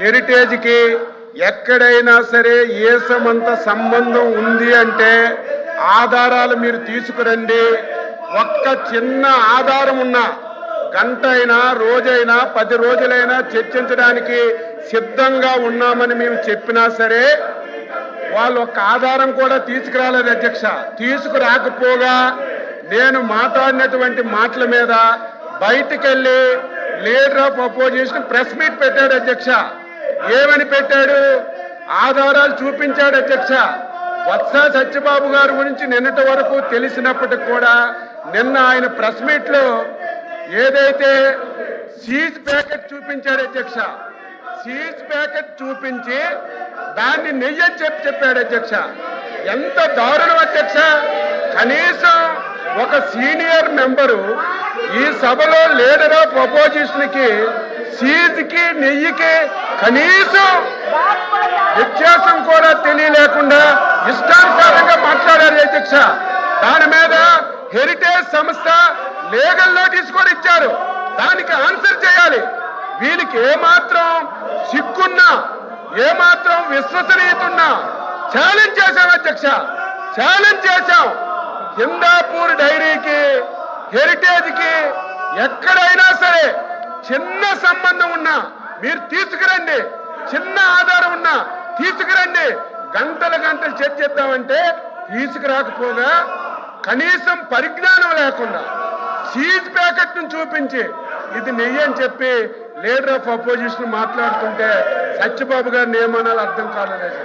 హెరిటేజ్కి ఎక్కడైనా సరే ఏసమంత సంబంధం ఉంది అంటే ఆధారాలు మీరు తీసుకురండి. ఒక్క చిన్న ఆధారం ఉన్నా గంట అయినా రోజైనా 10 రోజులైనా చర్చించడానికి సిద్ధంగా ఉన్నామని మేము చెప్పినా సరే వాళ్ళు ఒక్క ఆధారం కూడా తీసుకురాలేదు అధ్యక్ష. తీసుకురాకపోగా నేను మాట్లాడినటువంటి మాటల మీద బయటికెళ్ళి leader of opposition press meet పెట్టాడు అధ్యక్ష. ఏమని పెట్టాడు? ఆధారాలు చూపించాడు అధ్యక్ష. వత్స సత్యబాబు గారి గురించి నిన్నటి వరకు తెలిసినప్పటికి కూడా నిన్న ఆయన ప్రెస్ మీట్ లో ఏదైతే సీజ్ ప్యాకెట్ చూపించాడు అధ్యక్ష, సీజ్ ప్యాకెట్ చూపించి దాన్ని నెయ్యి అని చెప్పాడు అధ్యక్ష. ఎంత దారుణం అధ్యక్ష! కనీసం ఒక సీనియర్ మెంబరు ఈ సభలో లీడర్ ఆఫ్ అపోజిషన్ కి సీజ్ కి నెయ్యికి కనీసం వ్యత్యాసం కూడా తెలియలేకుండా ఇష్టానుసారంగా మాట్లాడారు అధ్యక్ష. దాని మీద హెరిటేజ్ సంస్థ లీగల్ నోటీస్ కూడా ఇచ్చారు. దానికి ఆన్సర్ చేయాలి. వీళ్ళకి ఏమాత్రం సిగ్గున్నా ఏమాత్రం విశ్వసనీయత ఉన్నా ఛాలెంజ్ చేశాం అధ్యక్ష, ఛాలెంజ్ చేశాం. హిందాపూర్ డైరీకి హెరిటేజ్కి ఎక్కడైనా సరే చిన్న సంబంధం ఉన్నా మీరు తీసుకురండి, చిన్న ఆధారం ఉన్నా తీసుకురండి. గంటలు చర్చిద్దామంటే తీసుకురాకపోగా కనీసం పరిజ్ఞానం లేకుండా సీజ్ ప్యాకెట్ ను చూపించి ఇది నెయ్యి అని చెప్పి లీడర్ ఆఫ్ అపోజిషన్ మాట్లాడుతుంటే సత్యబాబు గారిని ఏమనాలో అర్థం కాలేదు.